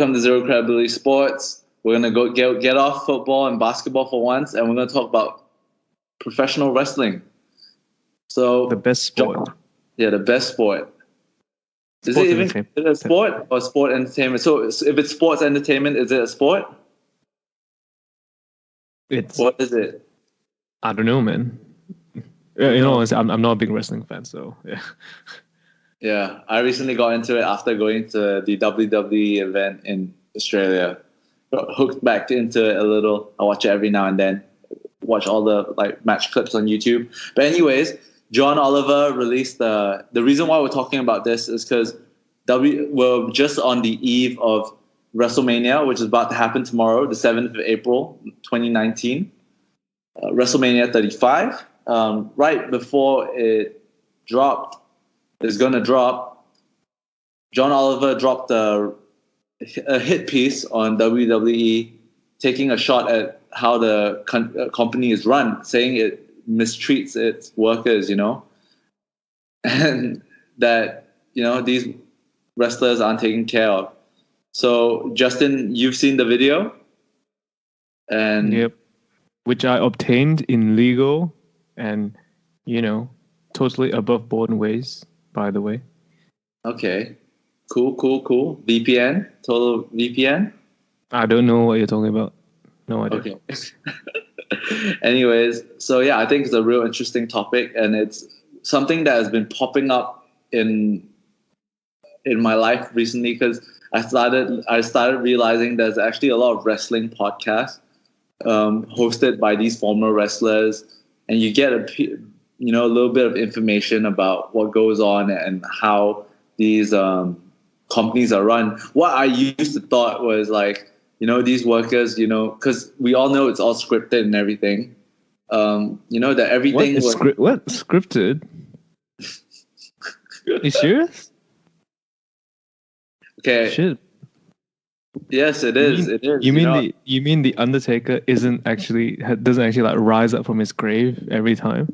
Welcome to Zero Credibility Sports. We're gonna go get off football and basketball for once, and we're gonna talk about professional wrestling. So the best sport. The best sport. Is it even a sport or sport entertainment? So if it's sports entertainment, is it a sport? What is it? I don't know, man. I'm not a big wrestling fan, so yeah. Yeah, I recently got into it after going to the WWE event in Australia. Got hooked back into it a little. I watch it every now and then. Watch all the match clips on YouTube. But anyways, John Oliver released the reason why we're talking about this is because we're just on the eve of WrestleMania, which is about to happen tomorrow, the 7th of April, 2019. WrestleMania 35. Right before it is going to drop, John Oliver dropped a hit piece on WWE, taking a shot at how the company is run, saying it mistreats its workers, and that, these wrestlers aren't taken care of. So, Justin, you've seen the video? And yep. Which I obtained in legal and, totally above board ways, by the way. Okay. Cool. VPN? Total VPN? I don't know what you're talking about. No idea. Okay. Anyways, so yeah, I think it's a real interesting topic, and it's something that has been popping up in my life recently because I started realizing there's actually a lot of wrestling podcasts hosted by these former wrestlers, and you get a little bit of information about what goes on and how these companies are run. What I used to thought was these workers, because we all know it's all scripted and everything. That everything was what scripted? You serious? Okay. Shit. Yes, it is. It is. You mean the Undertaker doesn't actually rise up from his grave every time?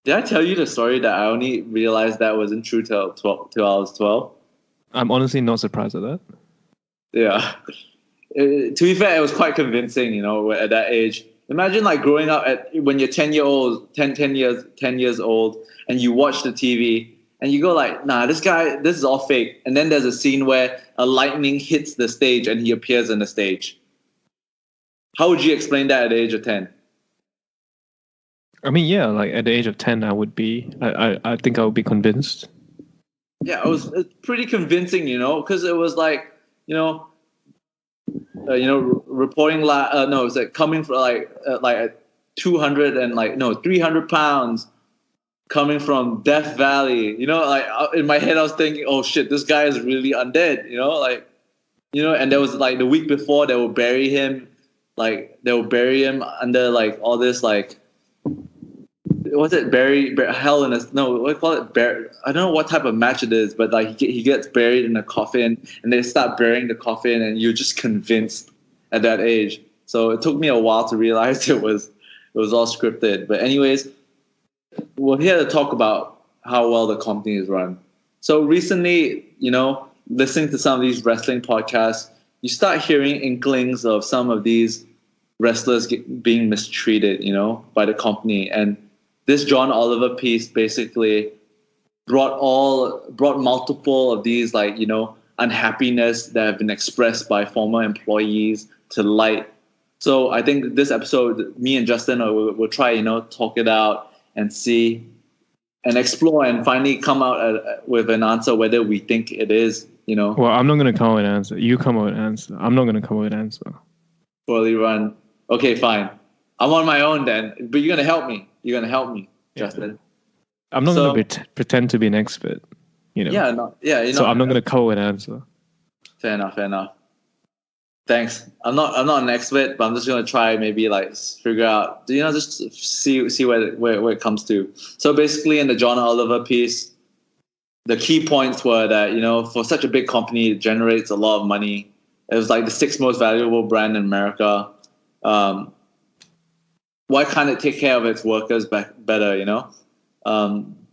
Did I tell you the story that I only realized that wasn't true till I was 12? I'm honestly not surprised at that. Yeah. To be fair, it was quite convincing, at that age. Imagine growing up when you're 10 years old, and you watch the TV and you go nah, this is all fake. And then there's a scene where a lightning hits the stage and he appears on the stage. How would you explain that at the age of 10? I mean, yeah, at the age of 10, I would be. I think I would be convinced. Yeah, it's pretty convincing, because it was reporting. No, it's coming from 200 and 300 pounds coming from Death Valley. In my head I was thinking, oh shit, this guy is really undead. And there was the week before they will bury him. They will bury him under all this what's it? Bury hell in a no. What do you call it? I don't know what type of match it is, but he gets buried in a coffin, and they start burying the coffin, and you're just convinced at that age. So it took me a while to realize it was all scripted. But anyways, we're here to talk about how well the company is run. So recently, listening to some of these wrestling podcasts, you start hearing inklings of some of these wrestlers being mistreated, by the company. And this John Oliver piece basically brought multiple of these unhappiness that have been expressed by former employees to light. So I think this episode, me and Justin will try, talk it out and see and explore and finally come out with an answer whether we think it is, Well, I'm not going to come with an answer. You come with an answer. I'm not going to come with an answer. Poorly run. Okay, fine. I'm on my own then. But you're going to help me. Justin. I'm not going to pretend to be an expert, Yeah, no, yeah. So I'm not going to come with an answer. Fair enough. Thanks. I'm not an expert, but I'm just going to try maybe figure out, just see where it comes to. So basically in the John Oliver piece, the key points were that, for such a big company, it generates a lot of money. It was the 6th most valuable brand in America. Why can't it take care of its workers better?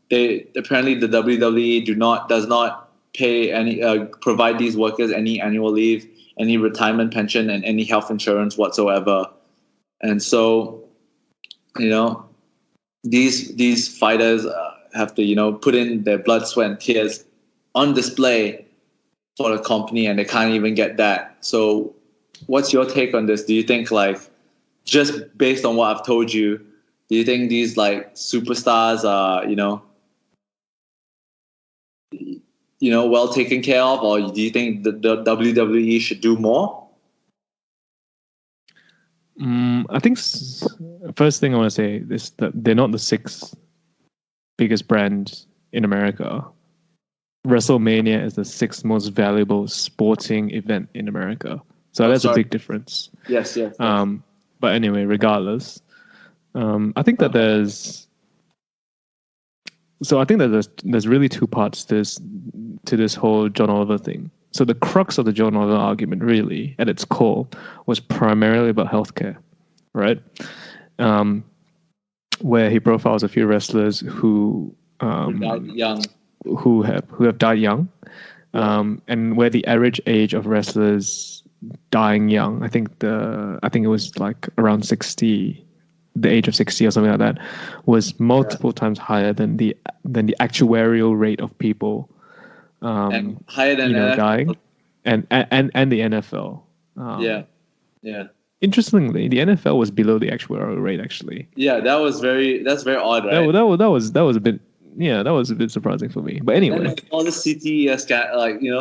They apparently the WWE does not provide these workers any annual leave, any retirement pension, and any health insurance whatsoever. And so, these fighters have to, put in their blood, sweat, and tears on display for the company, and they can't even get that. So, what's your take on this? Do you think, just based on what I've told you, do you think these superstars are, well taken care of, or do you think the WWE should do more? I think first thing I want to say is that they're not the sixth biggest brand in America. WrestleMania is the sixth most valuable sporting event in America. So that's a big difference. Yes. But anyway, regardless, I think that there's really two parts to this whole John Oliver thing. So the crux of the John Oliver argument, really, at its core, was primarily about healthcare, right? Where he profiles a few wrestlers who died young, who have died young, and where the average age of wrestlers dying young, I think it was around 60. The age of 60 or something like that was multiple times higher than the actuarial rate of people and higher than dying, and the NFL. Yeah. Interestingly, the NFL was below the actuarial rate, actually. Yeah, that's very odd, right? That was a bit. Yeah, that was a bit surprising for me. But anyway, all the CTE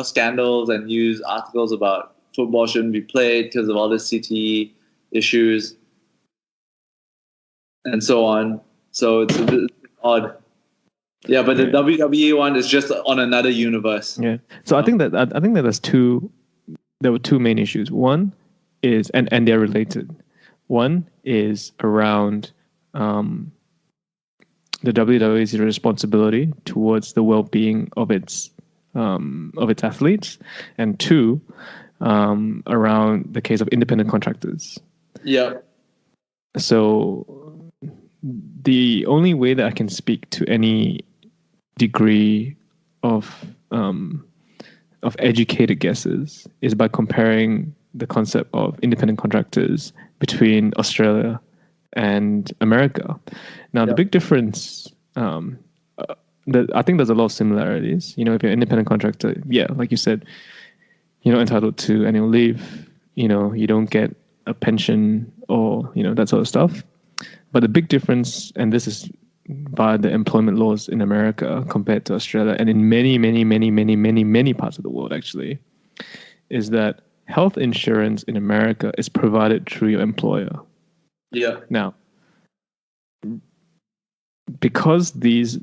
scandals and news articles about football shouldn't be played because of all the CTE issues and so on. So it's a bit odd. Yeah, but the WWE one is just on another universe. Yeah. So I think that there were two main issues. One is, and they're related. One is around the WWE's responsibility towards the well-being of its athletes, and two, around the case of independent contractors. Yeah. So the only way that I can speak to any degree of educated guesses is by comparing the concept of independent contractors between Australia and America. Now, the big difference, I think there's a lot of similarities. If you're an independent contractor, like you said, you're not entitled to annual leave. You don't get a pension or that sort of stuff. But the big difference, and this is via the employment laws in America compared to Australia, and in many, many, many, many, many, many parts of the world, actually, is that health insurance in America is provided through your employer. Yeah. Now, because these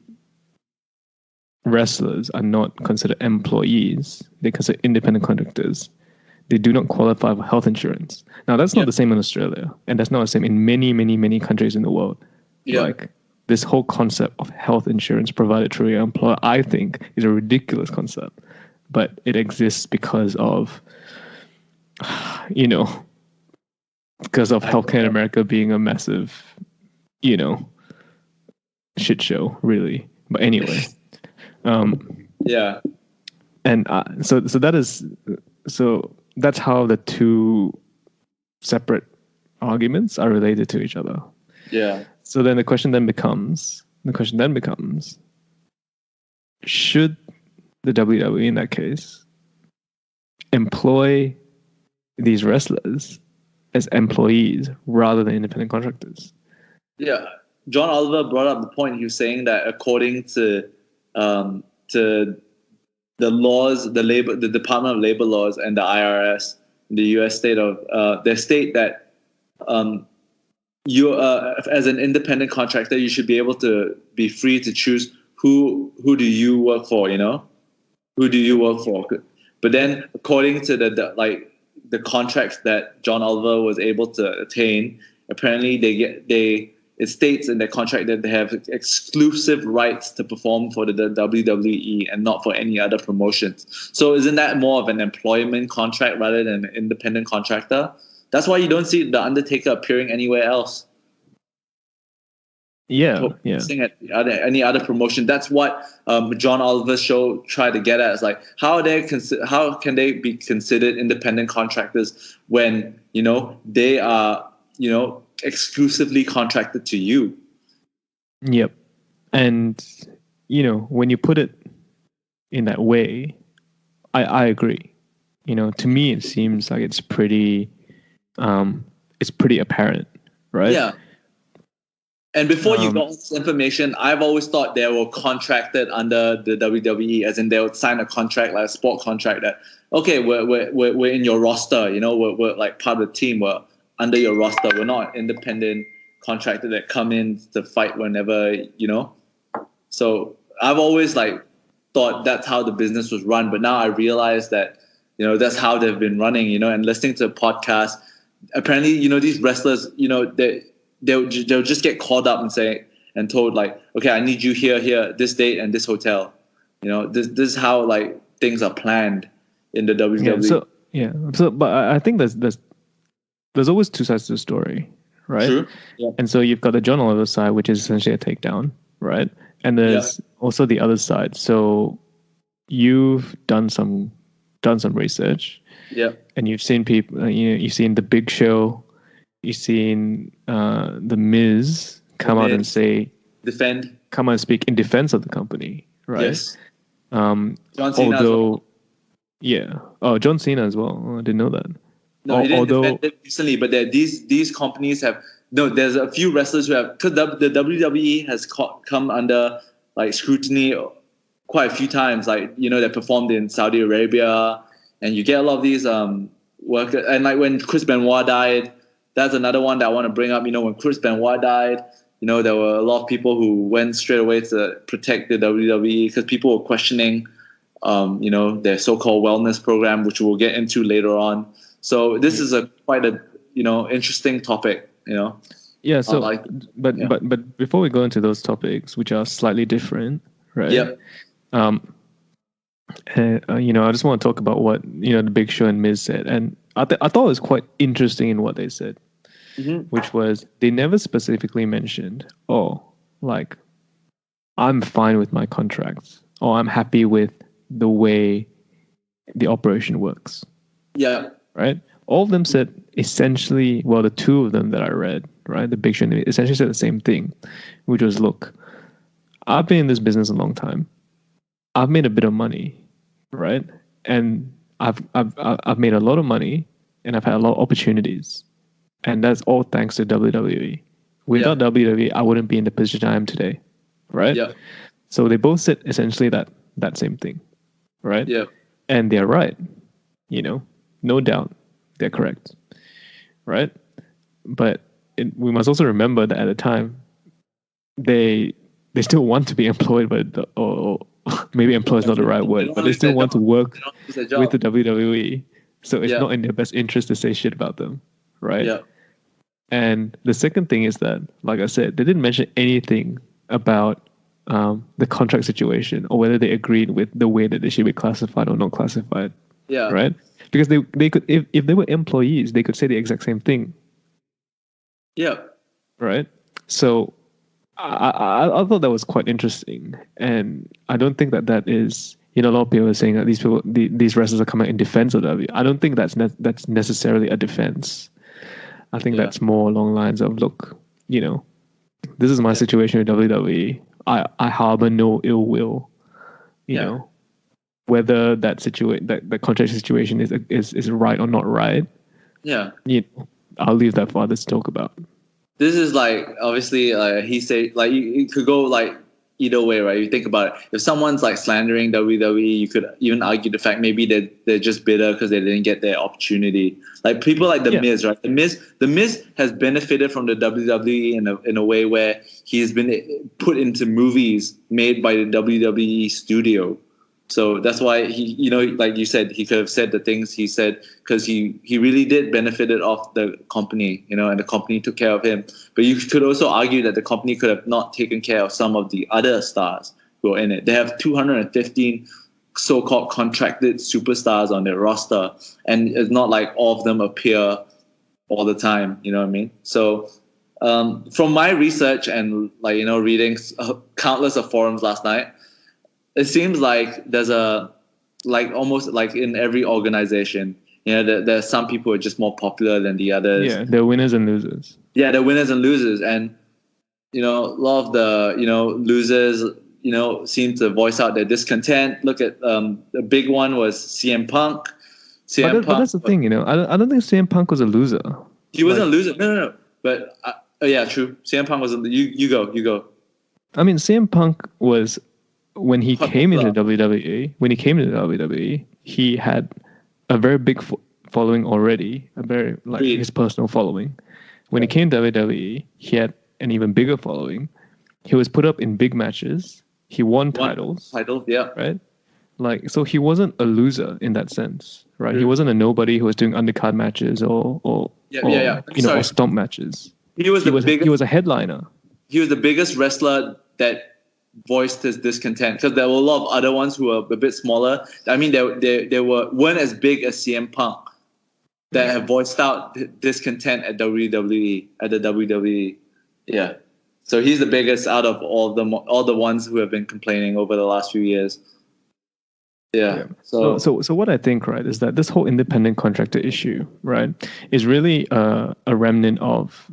wrestlers are not considered employees, they're considered independent contractors, they do not qualify for health insurance. Now, that's not the same in Australia, and that's not the same in many, many, many countries in the world. Yeah. This whole concept of health insurance provided through your employer, I think, is a ridiculous concept. But it exists because of, healthcare in America being a massive, shit show, really. But anyway. Yeah. And so that's how the two separate arguments are related to each other. Yeah. So then the question then becomes, should the WWE in that case employ these wrestlers as employees rather than independent contractors? Yeah. John Oliver brought up the point. He was saying that according to the laws, the Department of Labor laws and the IRS, the U.S. state that you as an independent contractor, you should be able to be free to choose who do you work for, who do you work for. But then according to the contracts that John Oliver was able to attain, apparently it states in their contract that they have exclusive rights to perform for the WWE and not for any other promotions. So isn't that more of an employment contract rather than an independent contractor? That's why you don't see the Undertaker appearing anywhere else. Yeah, yeah. Focusing at any other promotion. That's what John Oliver's show tried to get at. It's like how can they be considered independent contractors when they are exclusively contracted to you. Yep. And when you put it in that way, I agree. To me it seems like it's pretty apparent, right? Yeah. And before you got this information, I've always thought they were contracted under the WWE, as in they would sign a contract, like a sport contract, that okay, we're in your roster, we're like part of the team, we're under your roster, we're not independent contractor that come in to fight whenever, So I've always thought that's how the business was run, but now I realize that that's how they've been running, and listening to a podcast. Apparently, these wrestlers, they'll just get called up and told okay, I need you here, this date and this hotel. This is how things are planned in the WWE. So but I think there's always two sides to the story, right? True. Yeah. And so you've got the John Oliver side, which is essentially a takedown, right? And there's also the other side. So you've done some research. Yeah. And you've seen people, you've seen The Big Show, you've seen The Miz come out and come out and speak in defense of the company, right? Yes. John Cena John Cena as well. Oh, I didn't know that. No, he didn't defend it recently, but these companies have. No, there's a few wrestlers who have, because the WWE has come under scrutiny quite a few times. They performed in Saudi Arabia, and you get a lot of these workers. And when Chris Benoit died, that's another one that I want to bring up. When Chris Benoit died, there were a lot of people who went straight away to protect the WWE because people were questioning, their so-called wellness program, which we'll get into later on. So this is quite a interesting topic. Yeah. So, but before we go into those topics, which are slightly different, right? Yeah. I just want to talk about what the Big Show and Miz said, and I thought it was quite interesting in what they said, which was they never specifically mentioned, I'm fine with my contracts, or I'm happy with the way the operation works. Yeah. Right. All of them said essentially, well, the two of them that I read, right, the Big Show essentially said the same thing, which was, look, I've been in this business a long time. I've made a bit of money, right? And I've made a lot of money, and I've had a lot of opportunities, and that's all thanks to WWE. Without WWE, I wouldn't be in the position I am today, right? Yeah. So they both said essentially that same thing, right? Yeah. And they're right, no doubt, they're correct, right? But we must also remember that at the time, they still want to be employed, or maybe employed is not the right word, but they still want to work with the WWE. So it's not in their best interest to say shit about them, right? Yeah. And the second thing is that, like I said, they didn't mention anything about the contract situation or whether they agreed with the way that they should be classified or not classified. Yeah. Right? Because they could, if they were employees, they could say the exact same thing. Yeah. Right? So I thought that was quite interesting, and I don't think that is, a lot of people are saying that these wrestlers are coming in defense of WWE. I don't think that's necessarily a defense. I think that's more along the lines of, look, this is my situation with WWE. I harbor no ill will, you know, whether that contract situation is right or not right. Yeah, I'll leave that for others to talk about. This is obviously he said you could go either way, right? You think about it. If someone's slandering WWE, you could even argue the fact maybe they're just bitter because they didn't get their opportunity. People like The Miz, right? The Miz has benefited from the WWE in a way where he's been put into movies made by the WWE studio. So that's why he, like you said, he could have said the things he said because he really did benefited off the company, and the company took care of him. But you could also argue that the company could have not taken care of some of the other stars who are in it. They have 215 so-called contracted superstars on their roster, and it's not like all of them appear all the time. You know what I mean? So From my research and reading countless of forums last night, it seems like there's almost like in every organization, there's some people who are just more popular than the others. Yeah, they're winners and losers. Yeah, they're winners and losers, and a lot of the losers seem to voice out their discontent. Look at the big one was CM Punk. But that's the thing, I don't think CM Punk was a loser. He wasn't a loser. No. But yeah, true. CM Punk wasn't. You go. I mean, CM Punk was when he came into WWE. When he came into WWE, he had a very big following already. A very his personal following. When he came to WWE, he had an even bigger following. He was put up in big matches. He won titles. Yeah. Right. So he wasn't a loser in that sense, right? He wasn't a nobody who was doing undercard matches or stomp matches. He was a headliner. He was the biggest wrestler that voiced his discontent, because there were a lot of other ones who were a bit smaller. I mean, they weren't as big as CM Punk that have voiced out discontent at the WWE. Yeah. So he's the biggest out of all the ones who have been complaining over the last few years. Yeah. So what I think, right, is that this whole independent contractor issue, right, is really a remnant of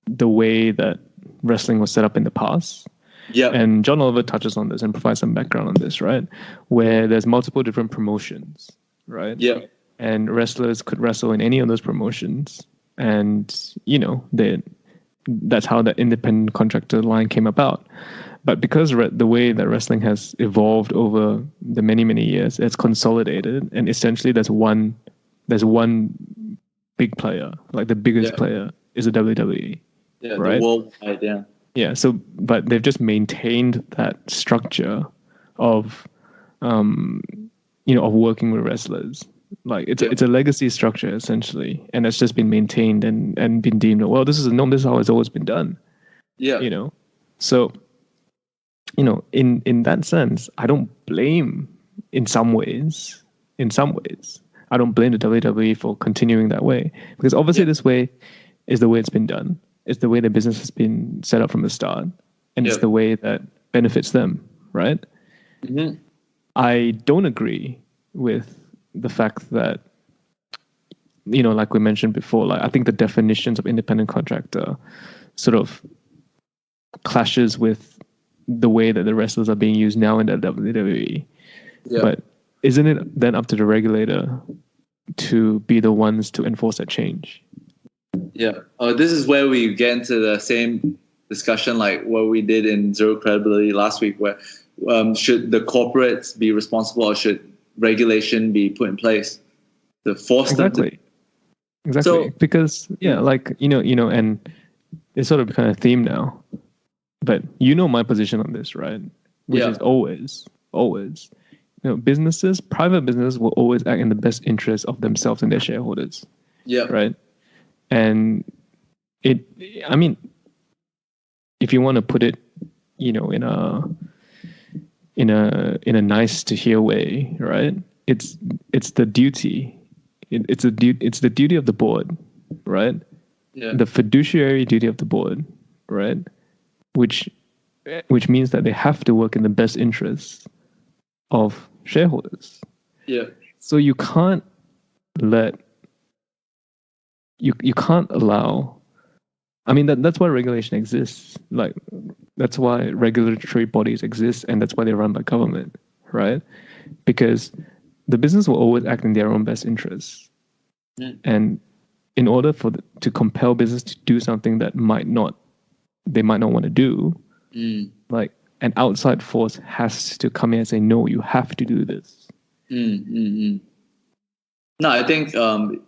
the way that wrestling was set up in the past. Yeah. And John Oliver touches on this and provides some background on this, right, where there's multiple different promotions, right? Yeah. And wrestlers could wrestle in any of those promotions, and that's how the independent contractor line came about. But because the way that wrestling has evolved over the many, many years, it's consolidated, and essentially there's one big player, like the biggest player is the WWE. Yeah, right? The worldwide, yeah. Yeah, but they've just maintained that structure of of working with wrestlers. Like it's a legacy structure essentially, and it's just been maintained and been deemed, well, this is a norm, this is how it's always been done. Yeah. So in that sense, I don't blame in some ways, I don't blame the WWE for continuing that way, because obviously this way is the way it's been done. It's the way the business has been set up from the start, and it's the way that benefits them, right? Mm-hmm. I don't agree with the fact that, like we mentioned before, I think the definitions of independent contractor sort of clashes with the way that the wrestlers are being used now in the WWE. Yeah. But isn't it then up to the regulator to be the ones to enforce that change? Yeah. This is where we get into the same discussion like what we did in Zero Credibility last week, where should the corporates be responsible, or should regulation be put in place to force them to? Exactly. So, because and it's sort of become a theme now. But my position on this, right? Which is always, businesses, private businesses will always act in the best interest of themselves and their shareholders. Yeah. Right. And if you want to put it, in a nice to hear way, right? It's the duty. It's the duty of the board, right? Yeah. The fiduciary duty of the board, right? Which means that they have to work in the best interests of shareholders. Yeah. So you can't allow. I mean, that's why regulation exists. Like, that's why regulatory bodies exist, and that's why they're run by government, right? Because the business will always act in their own best interests. Mm. And in order to compel business to do something that they might not want to do, like an outside force has to come in and say, no, you have to do this. No, I think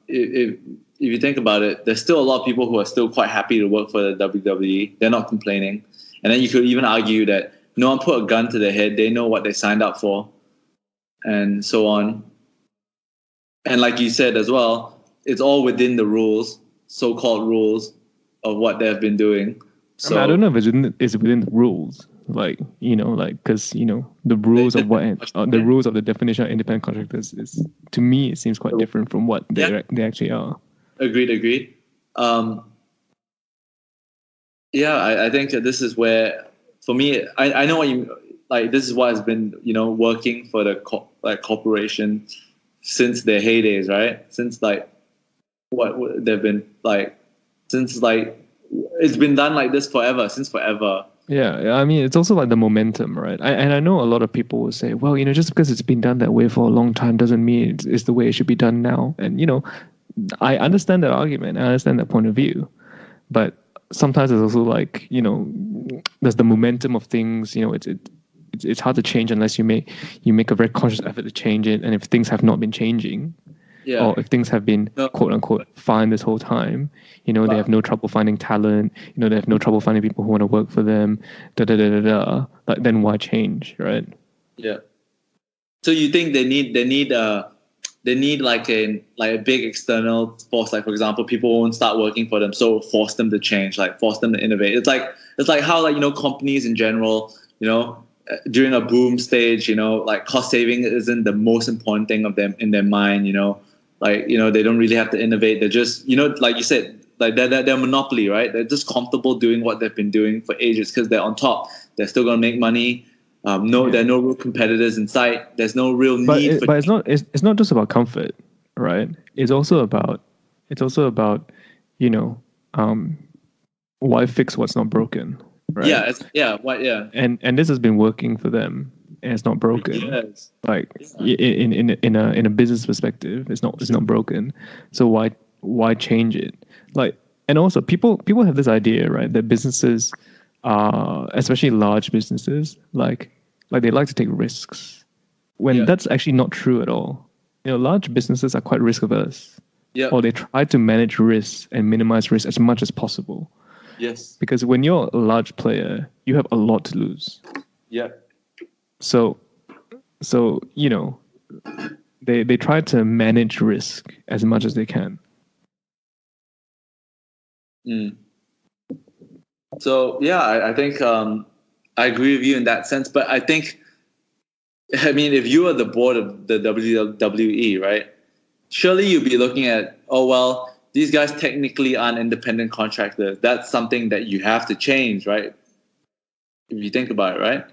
if you think about it, there's still a lot of people who are still quite happy to work for the WWE. They're not complaining. And then you could even argue that no one put a gun to their head. They know what they signed up for, and so on. And like you said as well, it's all within the rules, so-called rules of what they've been doing. So I don't know if it's within the rules, because the rules of the rules of the definition of independent contractors is, to me, it seems quite different from what they actually are. Agreed. Yeah, I think this is where, for me, I know what you like. This is what has been, working for the corporation since their heydays, right? Since like what they've been like, since like it's been done like this forever, since forever. Yeah, I mean, it's also like the momentum, right? And I know a lot of people will say, well, just because it's been done that way for a long time doesn't mean it's the way it should be done now. And, I understand that argument. I understand that point of view. But sometimes it's also like, there's the momentum of things. It's hard to change unless you make a very conscious effort to change it. And if things have not been changing, Yeah. or if things have been quote unquote fine this whole time, they have no trouble finding talent, they have no trouble finding people who want to work for them, like, then why change, right? Yeah. So you think they need like a big external force, like for example, people won't start working for them, so force them to change, like force them to innovate. It's like how, like, companies in general, during a boom stage, like cost saving isn't the most important thing of them in their mind, like, they don't really have to innovate. They're just, like you said, like they're monopoly, right? They're just comfortable doing what they've been doing for ages because they're on top. They're still gonna make money. There are no real competitors in sight. There's no real need for. But it's not just about comfort, right? It's also about why fix what's not broken, right? And this has been working for them, and it's not broken. Yes. Like in a business perspective, it's not broken. So why change it? Like, and also people have this idea, right, that businesses, especially large businesses, like they like to take risks, when that's actually not true at all. Large businesses are quite risk averse. Yeah. Or they try to manage risks and minimize risk as much as possible. Yes. Because when you're a large player, you have a lot to lose. Yeah. So they try to manage risk as much as they can. So yeah, I think I agree with you in that sense. But I mean, if you are the board of the WWE, right? Surely you'd be looking at, oh well, these guys technically aren't independent contractors. That's something that you have to change, right? If you think about it, right?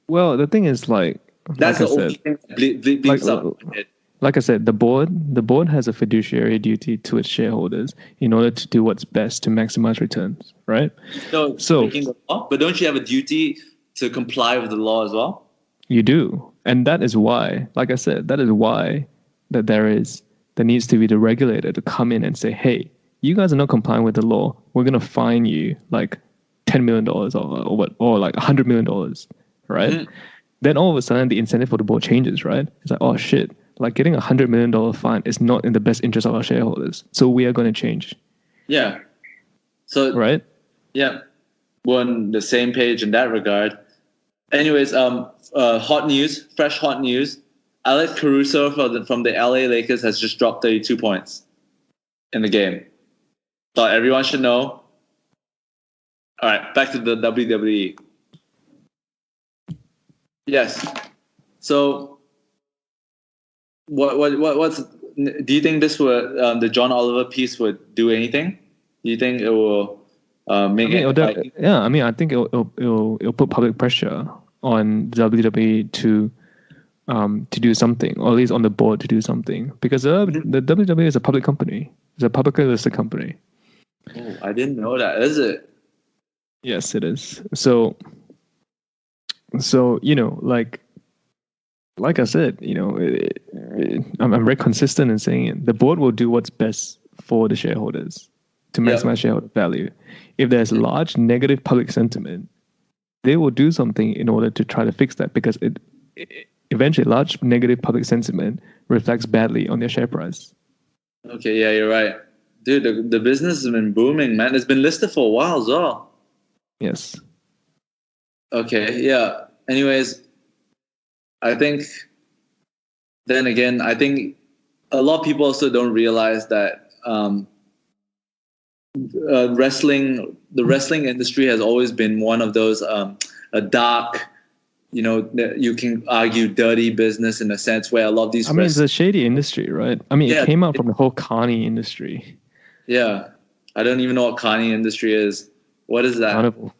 Well, the thing is, that's the only thing that bleeps up. Like I said, the board has a fiduciary duty to its shareholders in order to do what's best to maximize returns, right? So breaking the law, but don't you have a duty to comply with the law as well? You do, and that is why, like I said, that there needs to be the regulator to come in and say, hey, you guys are not complying with the law. We're gonna fine you like $10 million or like $100 million, right? Mm-hmm. Then all of a sudden the incentive for the board changes, right? It's like, oh shit, like getting $100 million fine is not in the best interest of our shareholders. So we are going to change. Yeah. So, right? Yeah. We're on the same page in that regard. Anyways, fresh hot news. Alex Caruso from the LA Lakers has just dropped 32 points in the game. Thought everyone should know. All right, back to the WWE. Yes. So, what's? Do you think this would the John Oliver piece would do anything? Do you think it will make it? I mean, I think it'll put public pressure on WWE to do something, or at least on the board to do something, because the WWE is a public company. It's a publicly listed company. Oh, I didn't know that. Is it? Yes, it is. So like I said, I'm very consistent in saying it. The board will do what's best for the shareholders to maximize shareholder value. If there's large negative public sentiment, they will do something in order to try to fix that, because eventually large negative public sentiment reflects badly on their share price. Okay, yeah, you're right. Dude, the business has been booming, man. It's been listed for a while as well. Yes. Okay, yeah. Anyways, I think a lot of people also don't realize that the wrestling industry has always been one of those a dark, you can argue dirty business in a sense, where a lot of these. I mean, it's a shady industry, right? I mean, it came out from the whole carny industry. Yeah, I don't even know what carny industry is. What is that? Carnival.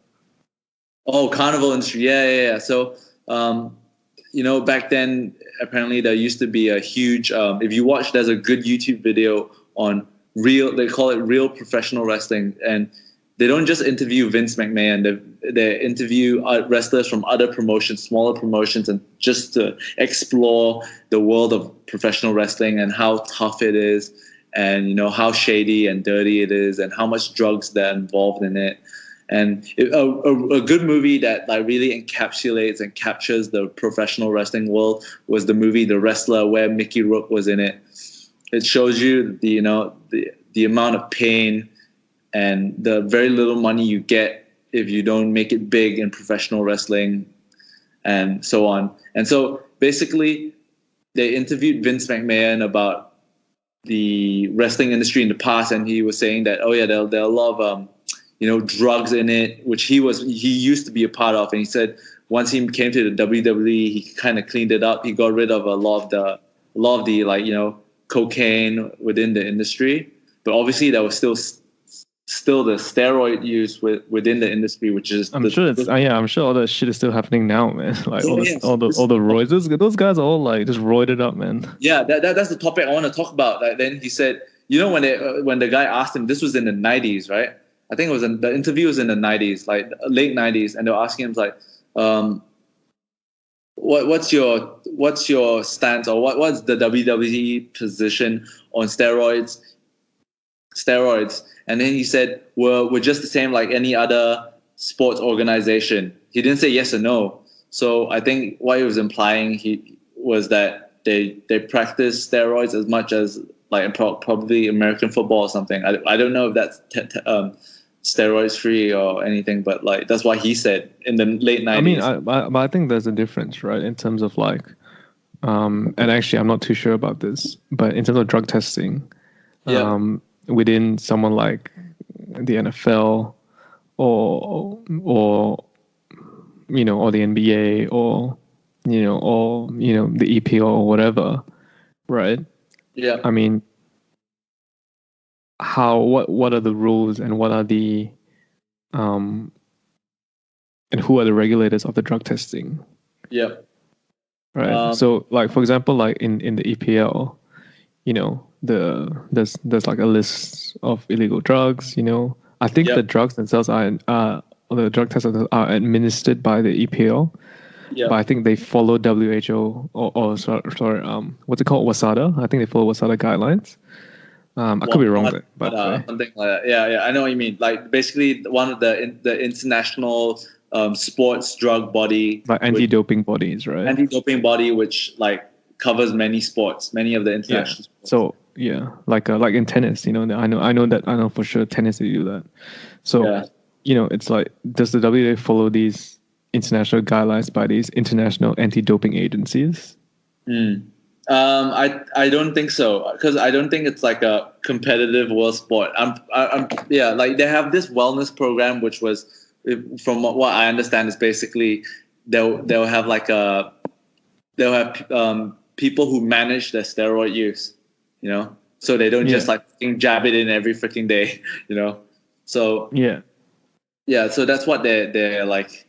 Oh, carnival industry. Yeah. So, back then, apparently there used to be a huge, if you watch, there's a good YouTube video on they call it real professional wrestling. And they don't just interview Vince McMahon. They interview wrestlers from other promotions, smaller promotions, and just to explore the world of professional wrestling and how tough it is, and how shady and dirty it is, and how much drugs that are involved in it. And a good movie that like really encapsulates and captures the professional wrestling world was the movie The Wrestler, where Mickey Rourke was in it. It shows you the amount of pain and the very little money you get if you don't make it big in professional wrestling, and so on. And so basically, they interviewed Vince McMahon about the wrestling industry in the past, and he was saying that, oh yeah, there are a lot of drugs in it, which he used to be a part of. And he said once he came to the WWE, he kind of cleaned it up. He got rid of a lot of the cocaine within the industry. But obviously there was still the steroid use within the industry, which is I'm sure all that shit is still happening now, man. Like all the roids. Those guys are all like just roided up, man. Yeah, that's the topic I want to talk about. Like, then he said, when the guy asked him, this was in the 90s, right? I think the interview was in the 90s, like late 90s, and they were asking him like, what's your stance, or what's the WWE position on steroids? And then he said, we're just the same like any other sports organization. He didn't say yes or no. So I think what he was implying was that they practice steroids as much as like probably American football or something. I don't know if that's steroids free or anything, but like that's what he said in the late 90s. I mean, I think there's a difference, right, in terms of like, and actually I'm not too sure about this, but in terms of drug testing, within someone like the NFL or the NBA or the EPO or whatever, right? Yeah. I mean, what are the rules, and what are the and who are the regulators of the drug testing? Yeah. Right. So like, for example, like in the EPL, there's like a list of illegal drugs. I think the drugs themselves the drug tests are administered by the EPL. Yeah. But I think they follow WHO or sorry, what's it called? WASADA. I think they follow WASADA guidelines. I could be wrong, but something like that. Yeah, I know what you mean. Like basically, one of the international sports drug body, like anti-doping bodies, right? Anti-doping body, which like covers many of the international sports. So like in tennis, I know for sure tennis they do that. So it's like, does the WTA follow these international guidelines by these international anti-doping agencies? I don't think so, because I don't think it's like a competitive world sport. Like they have this wellness program, which was, from what I understand, is basically they'll have people who manage their steroid use, so they don't just like jab it in every freaking day, So so that's what they like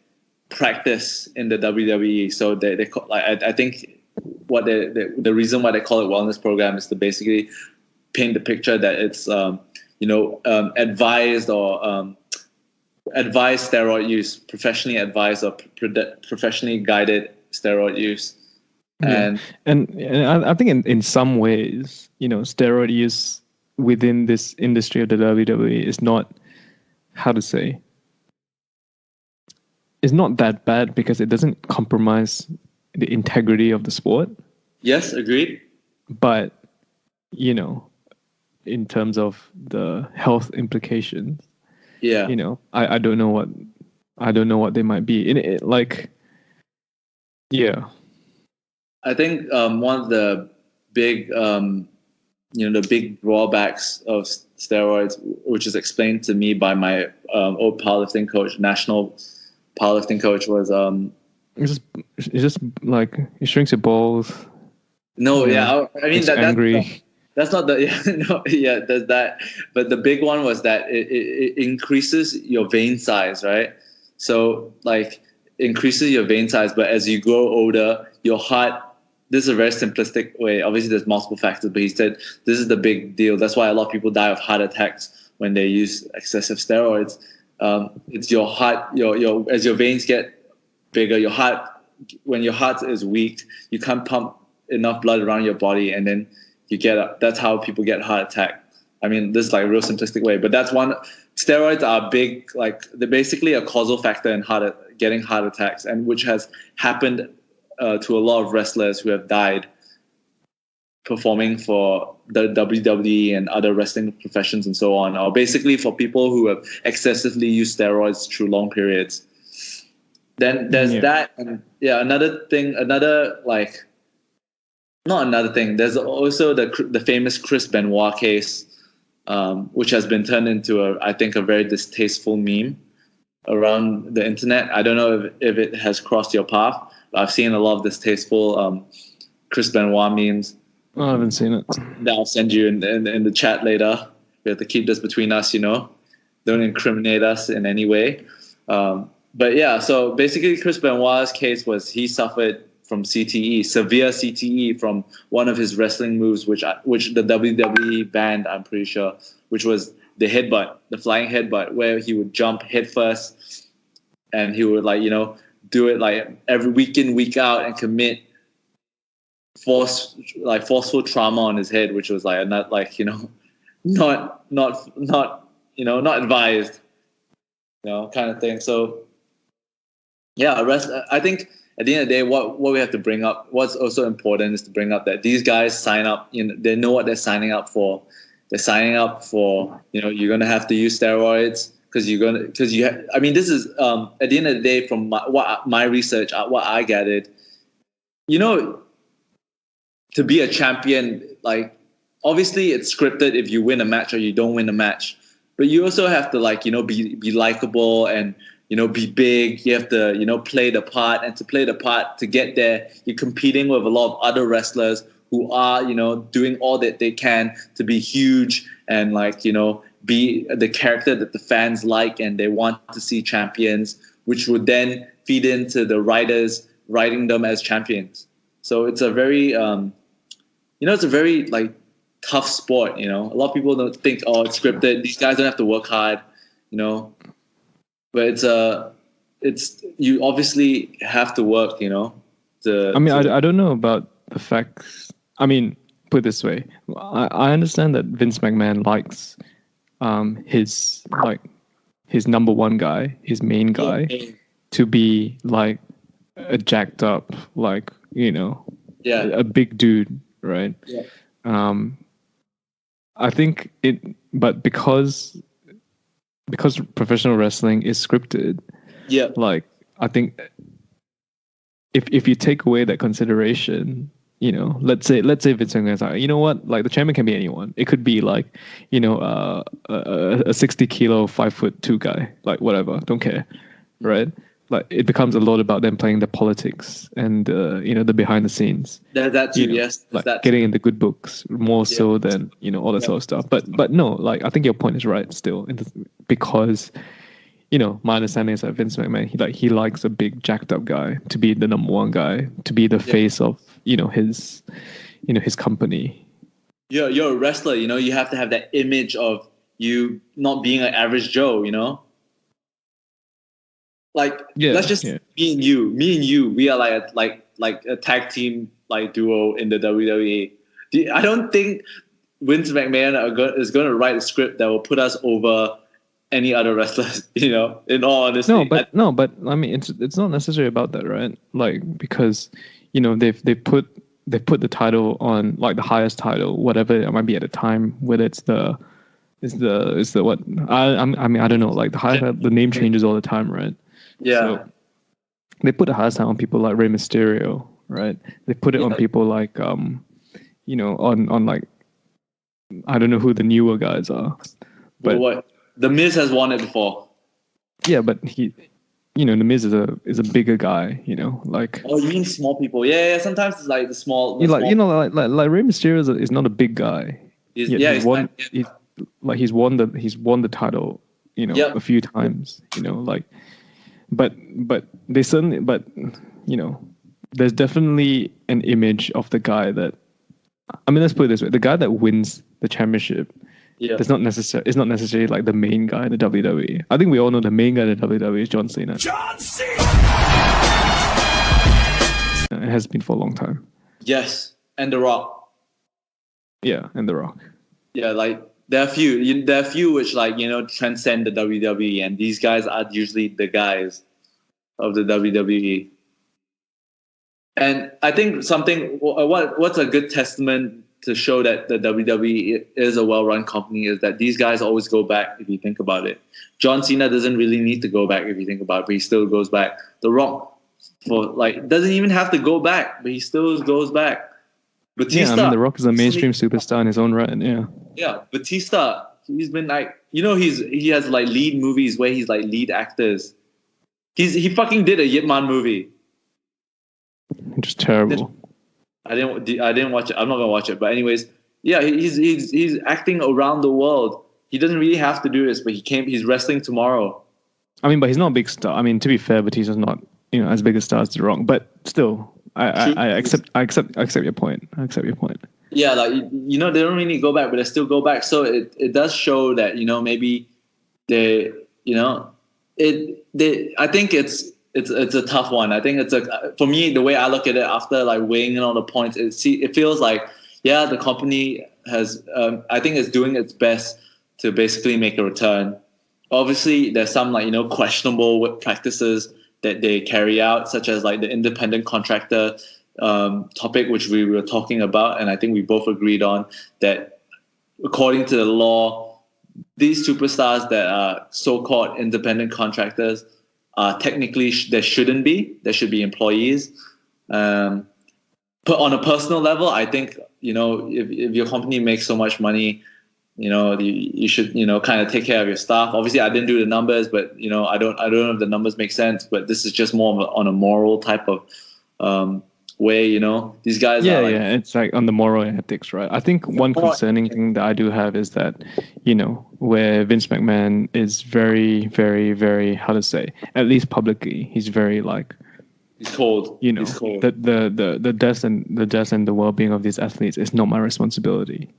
practice in the WWE. So they like, I think what the reason why they call it wellness program is to basically paint the picture that it's advised or advised steroid use, professionally advised or professionally guided steroid use. And I think in some ways, steroid use within this industry of the WWE is not, how to say, it's not that bad, because it doesn't compromise the integrity of the sport. Yes, agreed. But, in terms of the health implications, I don't know what they might be. I think one of the big, the big drawbacks of steroids, which is explained to me by my old powerlifting coach, national powerlifting coach, was it's just like it shrinks your balls. No, I mean that's angry. That's not the no, there's that. But the big one was that it increases your vein size, right? So like increases your vein size, but as you grow older, your heart. This is a very simplistic way. Obviously, there's multiple factors, but he said this is the big deal. That's why a lot of people die of heart attacks when they use excessive steroids. It's your heart, your as your veins get bigger, your heart, when your heart is weak, you can't pump enough blood around your body, and then that's how people get heart attack. I mean, this is like a real simplistic way, but that's one. Steroids are big, like they're basically a causal factor in getting heart attacks, and which has happened to a lot of wrestlers who have died performing for the WWE and other wrestling professions and so on, or basically for people who have excessively used steroids through long periods. Then there's that, and there's also the famous Chris Benoit case, which has been turned into a very distasteful meme around the internet. I don't know if it has crossed your path. I've seen a lot of distasteful Chris Benoit memes. Oh, I haven't seen it. That I'll send you in the chat later. We have to keep this between us, Don't incriminate us in any way. But yeah, so basically Chris Benoit's case was he suffered from CTE, severe CTE from one of his wrestling moves, which the WWE banned, I'm pretty sure, which was the headbutt, the flying headbutt, where he would jump head first and he would do it like every week in, week out, and commit forceful trauma on his head, which was like not advised, kind of thing. So yeah, I think at the end of the day, what we have to bring up, what's also important is to bring up that these guys sign up, they know what they're signing up for. They're signing up for, you're going to have to use steroids this is, at the end of the day, from my research, what I gathered, to be a champion, like, obviously it's scripted if you win a match or you don't win a match, but you also have to be likable and, be big. You have to, play the part, and to play the part, to get there, you're competing with a lot of other wrestlers who are, doing all that they can to be huge and be the character that the fans like and they want to see champions, which would then feed into the writers writing them as champions. So it's a very, it's a very tough sport. A lot of people don't think, oh, it's scripted. These guys don't have to work hard, but it's you obviously have to work, I don't know about the facts. I mean, put it this way, I understand that Vince McMahon likes his number one guy, his main guy, to be like a jacked up, a big dude, right? Yeah. I think but because professional wrestling is scripted, I think if you take away that consideration, let's say Vince McMahon's like, you know what, the champion can be anyone. It could be a 60 kilo, 5'2" guy, whatever, don't care, right? It becomes a lot about them playing the politics and the behind the scenes. That too, yes. Getting in the good books more so than all that sort of stuff. But no, I think your point is right still, because my understanding is that Vince McMahon, he likes a big jacked up guy to be the number one guy, to be the face of his company. You're a wrestler, you have to have that image of you not being an average Joe, let's just me and you, we are like a tag team duo in the WWE. I don't think Vince McMahon is going to write a script that will put us over any other wrestlers, in all honesty. No, but I mean, it's not necessarily about that, right? Because they put the title on the highest title, whatever it might be at the time, whether it's the what I mean, I don't know, the name changes all the time, right? Yeah. So they put the highest title on people like Rey Mysterio, right? They put it on people on I don't know who the newer guys are, but what? The Miz has won it before. Yeah, but he The Miz is a bigger guy. Like. Oh, you mean small people? Yeah. Sometimes it's like the small. Like Rey Mysterio is not a big guy. He's won. He's won the title. A few times. But they certainly. But there's definitely an image of the guy that. I mean, let's put it this way: the guy that wins the championship. Yeah. It's not necessarily like the main guy in the WWE. I think we all know the main guy in the WWE is John Cena. John Cena. It has been for a long time. Yes, and The Rock. Yeah, and The Rock. Yeah, like there are a few which transcend the WWE, and these guys are usually the guys of the WWE. And I think what's a good testament to show that the WWE is a well-run company is that these guys always go back if you think about it. John Cena doesn't really need to go back if you think about it, but he still goes back. The Rock doesn't even have to go back, but he still goes back. Batista. Yeah, The Rock is a mainstream superstar in his own right. Yeah. Yeah, Batista. He's been he has lead movies where he's lead actors. He fucking did a Yip Man movie. Just terrible. I didn't watch it. I'm not gonna watch it. But anyways, yeah, he's acting around the world. He doesn't really have to do this, but he's wrestling tomorrow. I mean, but he's not a big star. I mean, to be fair, Batista's not as big a star as The Rock. But still, I accept your point. I accept your point. Yeah, they don't really go back, but they still go back. So it does show that maybe they I think it's a tough one. I think for me, the way I look at it after weighing in all the points, it feels like, yeah, the company has, I think it's doing its best to basically make a return. Obviously, there's some questionable practices that they carry out, such as the independent contractor topic, which we were talking about. And I think we both agreed on that according to the law, these superstars that are so-called independent contractors, technically there shouldn't be. There should be employees. But on a personal level, I think if your company makes so much money, you should kind of take care of your staff. Obviously, I didn't do the numbers, but I don't know if the numbers make sense. But this is just more on a moral type of way. These guys are it's on the moral ethics, right? I think one concerning thing that I do have is that where Vince McMahon is very, very, very, how to say, at least publicly, he's very he's cold. He's cold. The death and the well-being of these athletes is not my responsibility.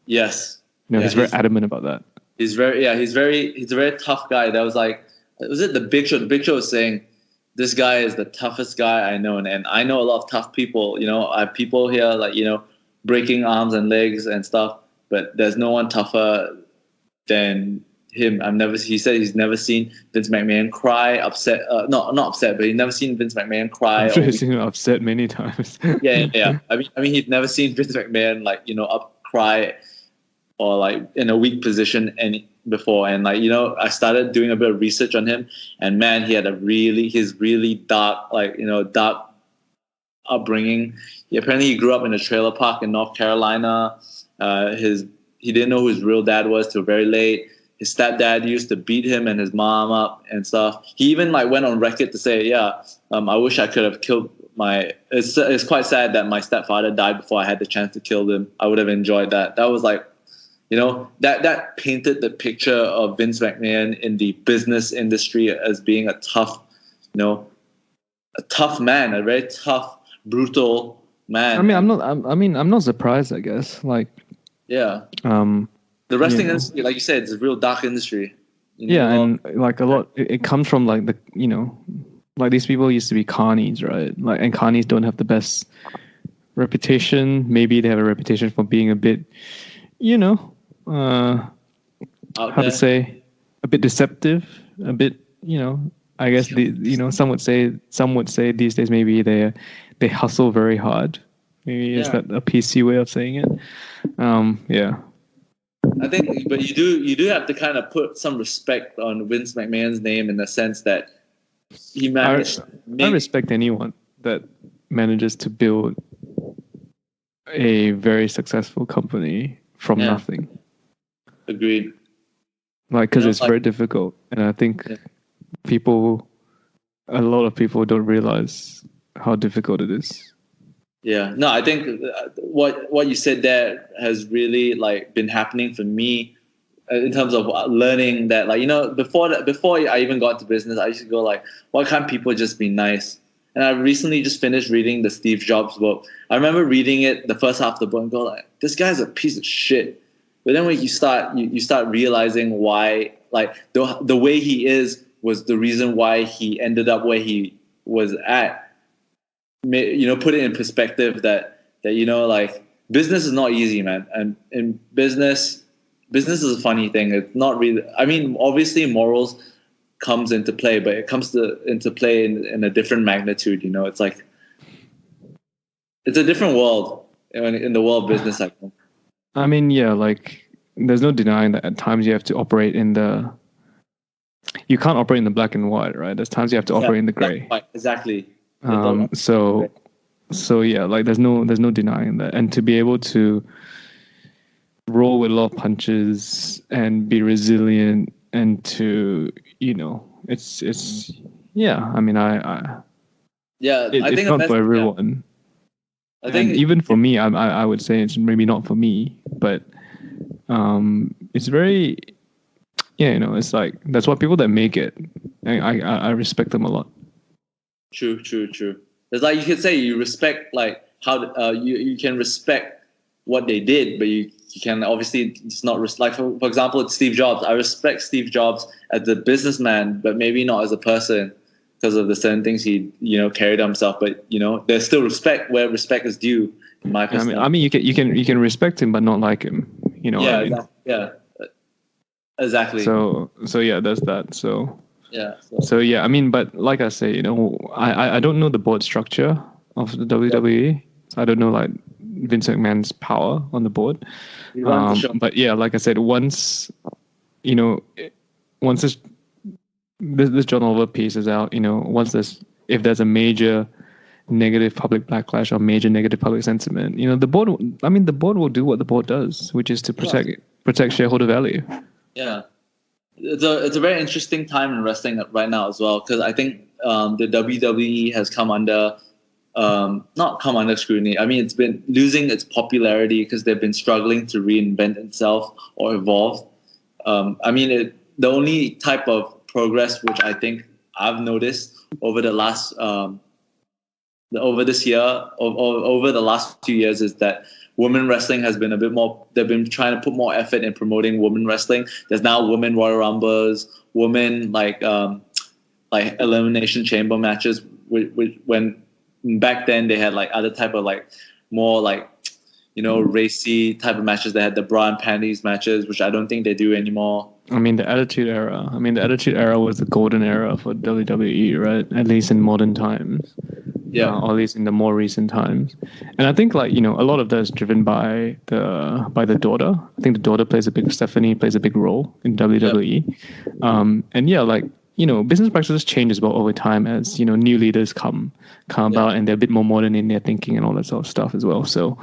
Yes. He's very adamant about that. He's a very tough guy. That was was it the Big Show? The Big Show was saying, this guy is the toughest guy I know, and I know a lot of tough people. I have people here breaking arms and legs and stuff, but there's no one tougher than him. He said he's never seen Vince McMahon cry, upset. Not upset, but he's never seen Vince McMahon cry. I'm sure he's seen him upset many times. Yeah. I mean, he's never seen Vince McMahon cry or in a weak position before. And I started doing a bit of research on him, and man, he had his really dark dark upbringing. Apparently he grew up in a trailer park in North Carolina. He didn't know who his real dad was till very late. His stepdad used to beat him and his mom up and stuff. He even went on record to say, I wish I could have killed it's quite sad that my stepfather died before I had the chance to kill him. I would have enjoyed that. That was that painted the picture of Vince McMahon in the business industry as being a tough man, a very tough, brutal man. I'm not surprised, I guess. The wrestling industry, like you said, it's a real dark industry. And a lot, it comes from these people used to be carnies, right? And carnies don't have the best reputation. Maybe they have a reputation for being a bit, to say, a bit deceptive, a bit, I guess some would say these days maybe they hustle very hard. Maybe is that a PC way of saying it? I think, but you do have to kind of put some respect on Vince McMahon's name in the sense that he managed. I respect anyone that manages to build a very successful company from nothing. Agreed. Because it's very difficult, and I think people a lot of people don't realize how difficult it is. Yeah, no, I think what you said there has really like been happening for me in terms of learning that, like, before I even got into business, I used to go like, why can't people just be nice? And I recently just finished reading the Steve Jobs book. I remember reading it, the first half of the book, and go like, this guy's a piece of shit. But then when you start realizing why, like, the way he is was the reason why he ended up where he was at. Put it in perspective that like, business is not easy, man. And in business is a funny thing. It's not really, I mean, obviously morals comes into play, but it comes into play in a different magnitude. It's like, it's a different world in the world of business, I think. I mean, yeah, like, there's no denying that at times you have to operate you can't operate in the black and white, right? There's times you have to operate in the gray. Exactly. So yeah, like, there's no denying that. And to be able to roll with a lot of punches and be resilient, and to, it's yeah, I mean, I think it's not for everyone. I think even for me, I would say it's maybe not for me, but it's very, it's like, that's why people that make it, I respect them a lot. True. It's like, you could say you respect, like, how you can respect what they did, but you can obviously just not like, for example, it's Steve Jobs. I respect Steve Jobs as a businessman, but maybe not as a person, because of the certain things he carried himself. But there's still respect where respect is due, in my perspective. I mean, you can respect him but not like him. Yeah, I mean? Exactly. So yeah, there's that. So yeah. So yeah, I mean, but like I say, I don't know the board structure of the WWE. I don't know, like, Vince McMahon's power on the board. But yeah, like I said, once this John Oliver piece is out, if there's a major negative public backlash or major negative public sentiment, the board will do what the board does, which is to protect shareholder value. Yeah. It's a very interesting time in wrestling right now as well, because I think the WWE has come under not come under scrutiny. I mean, it's been losing its popularity because they've been struggling to reinvent itself or evolve. I mean, the only type of progress which I think I've noticed over the last over the last 2 years is that women wrestling has been a bit more. They've been trying to put more effort in promoting women wrestling. There's now women Royal Rumbles, women like elimination chamber matches. When back then they had like other type of like more like racy type of matches. They had the bra and panties matches, which I don't think they do anymore. I mean, the Attitude Era. The Attitude Era was the golden era for WWE, right? At least in modern times. Yeah. Or at least in the more recent times. And I think, like, a lot of that is driven by the daughter. I think the daughter Stephanie plays a big role in WWE. Yep. And yeah, like, business practices change as well over time as, new leaders come about, and they're a bit more modern in their thinking and all that sort of stuff as well. So,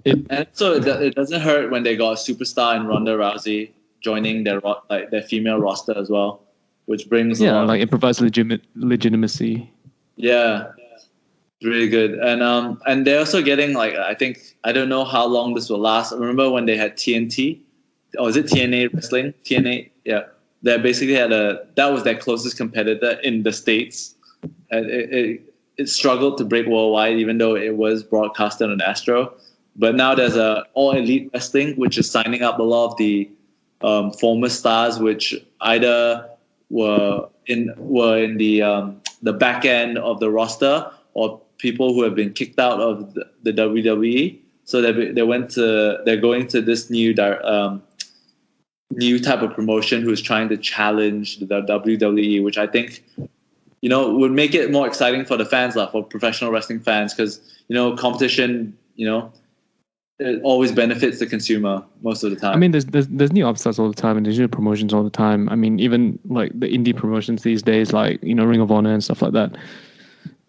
and so it doesn't hurt when they got a superstar in Ronda Rousey joining their female roster as well, which brings like, it provides legitimacy. Yeah, it's really good. And they're also getting, like, I don't know how long this will last. I remember when they had TNT, or is it TNA Wrestling? TNA, yeah. They basically had that was their closest competitor in the States. And it struggled to break worldwide, even though it was broadcasted on Astro. But now there's a All Elite Wrestling, which is signing up a lot of the former stars, which either were in the back end of the roster, or people who have been kicked out of the WWE. So they're going to this new type of promotion who is trying to challenge the WWE, which I think would make it more exciting for the fans, for professional wrestling fans, because competition it always benefits the consumer most of the time. I mean, there's new upstarts all the time, and there's new promotions all the time. I mean, even like the indie promotions these days, like Ring of Honor and stuff like that.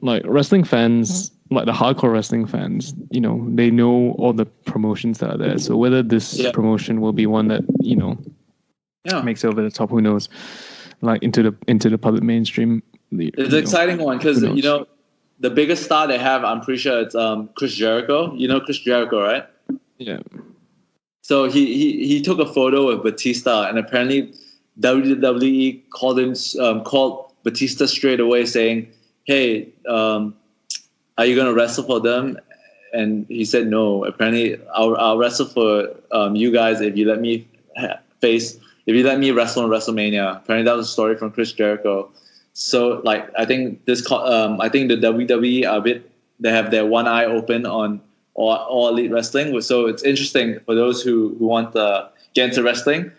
Like, wrestling fans, like the hardcore wrestling fans, they know all the promotions that are there. So whether this promotion will be one that makes it over the top, who knows? like into the public mainstream. It's an exciting one because the biggest star they have, I'm pretty sure it's Chris Jericho. You know Chris Jericho, right? Yeah. So he took a photo with Batista, and apparently WWE called Batista straight away, saying, "Hey, are you gonna wrestle for them?" And he said, "No. Apparently, I'll wrestle for you guys if you let me wrestle in WrestleMania." Apparently, that was a story from Chris Jericho. So, like, I think the WWE are they have their one eye open on all elite wrestling. So it's interesting for those who want to get into wrestling.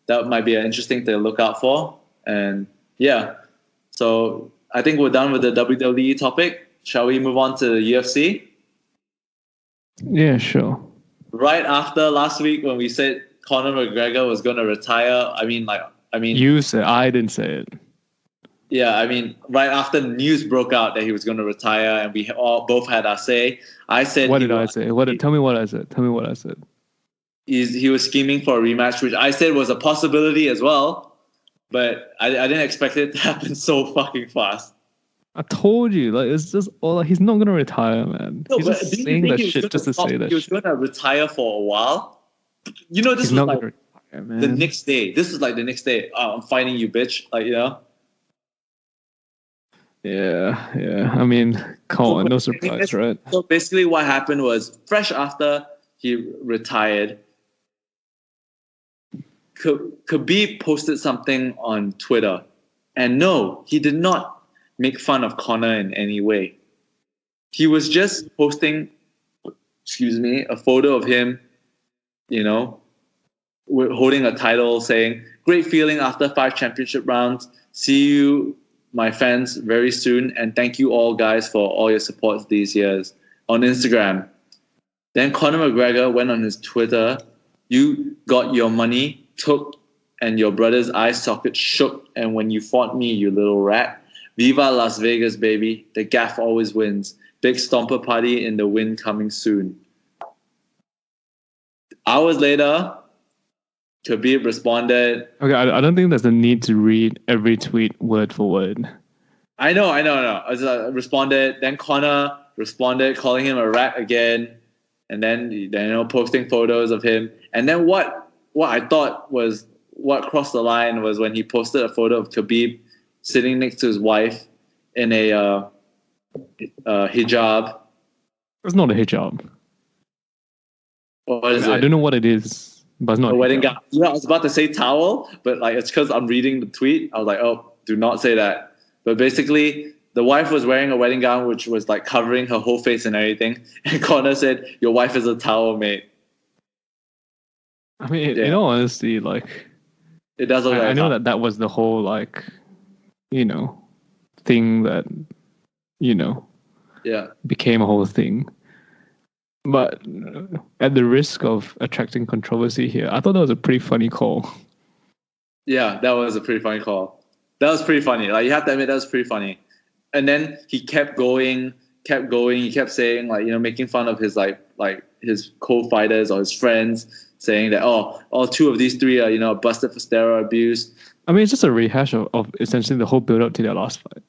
That might be interesting to look out for. And yeah, so I think we're done with the WWE topic. Shall we move on to the UFC? Yeah, sure. Right after last week when we said Conor McGregor was going to retire, I mean, you said, I didn't say it. Yeah, I mean, right after the news broke out that he was going to retire, and we both had our say. I said, "What did I say? Tell me what I said. Tell me what I said." He was scheming for a rematch, which I said was a possibility as well, but I didn't expect it to happen so fucking fast. I told you, like, it's just he's not going to retire, man. No, he's but just saying that shit just to say that. He was going to retire for a while. You know, this was like the next day. This was like the next day. Oh, I'm fighting you, bitch. Like, you know. Yeah. I mean, come on, no surprise, right? So basically what happened was, fresh after he retired, Khabib posted something on Twitter. And no, he did not make fun of Conor in any way. He was just posting, a photo of him, holding a title saying, "Great feeling after 5 championship rounds. See you, my fans, very soon, and thank you all guys for all your support these years," on Instagram. Then Conor McGregor went on his Twitter, "You got your money took and your brother's eye socket shook, and when you fought me, you little rat. Viva Las Vegas, baby. The gaff always wins. Big stomper party in the win coming soon." Hours later, Khabib responded. Okay, I don't think there's a need to read every tweet word for word. I know. Responded. Then Conor responded, calling him a rat again, and then posting photos of him. And then what I thought was what crossed the line was when he posted a photo of Khabib sitting next to his wife in a hijab. It's not a hijab. What is it? I don't know what it is, but it's not a wedding gown. Yeah, I was about to say towel, but like it's because I'm reading the tweet. I was like, oh, do not say that. But basically, the wife was wearing a wedding gown which was like covering her whole face and everything. And Conor said, "Your wife is a towel, mate." I mean, in all honesty, like, it does look like I know that was the whole, like, thing that, became a whole thing. But at the risk of attracting controversy here, I thought that was a pretty funny call. Yeah, that was a pretty funny call. That was pretty funny. Like, you have to admit, that was pretty funny. And then he kept going. He kept saying, like, making fun of his like his co-fighters or his friends, saying that, all 2 of these 3 are, busted for steroid abuse. I mean, it's just a rehash of essentially the whole build-up to their last fight.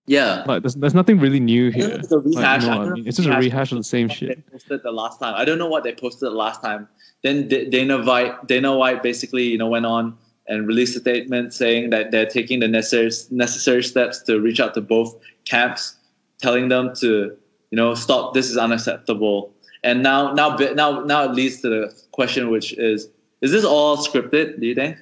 Yeah. Like, there's nothing really new here. It's a rehash. It's just a rehash of the same shit. They posted the last time. I don't know what they posted the last time. Then Dana White basically, went on and released a statement saying that they're taking the necessary steps to reach out to both camps, telling them to, stop. This is unacceptable. And now it leads to the question, which is this all scripted? Do you think?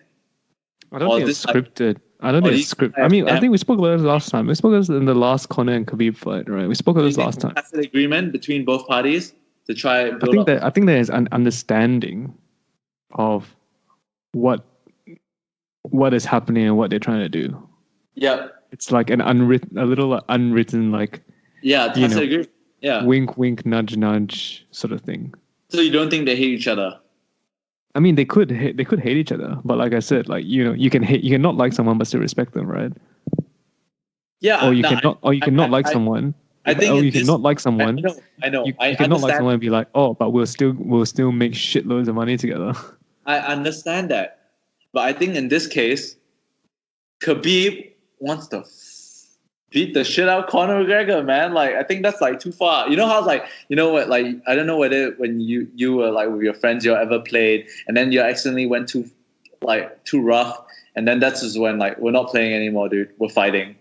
I don't think it's scripted. I don't think it's scripted. I mean, I think we spoke about this last time. We spoke about this in the last Conor and Khabib fight, right? We spoke about this last time. That's an agreement between both parties to try. I think there is an understanding of what is happening and what they're trying to do. Yeah. It's like a little unwritten, like, yeah, that's an agreement. Yeah. Wink, wink, nudge, nudge sort of thing. So you don't think they hate each other? I mean, they could hate each other, but like I said, like, you can not like someone but still respect them, right? Yeah. Or you cannot like someone. I think you cannot like someone. I know. You cannot like someone and be like, but we'll still make shitloads of money together. I understand that, but I think in this case, Khabib wants to beat the shit out of Conor McGregor, man. Like, I think that's like too far. You know how it's like, you know what? Like, I don't know whether when you were like with your friends you ever played, and then you accidentally went too rough, and then that's just when like we're not playing anymore, dude. We're fighting.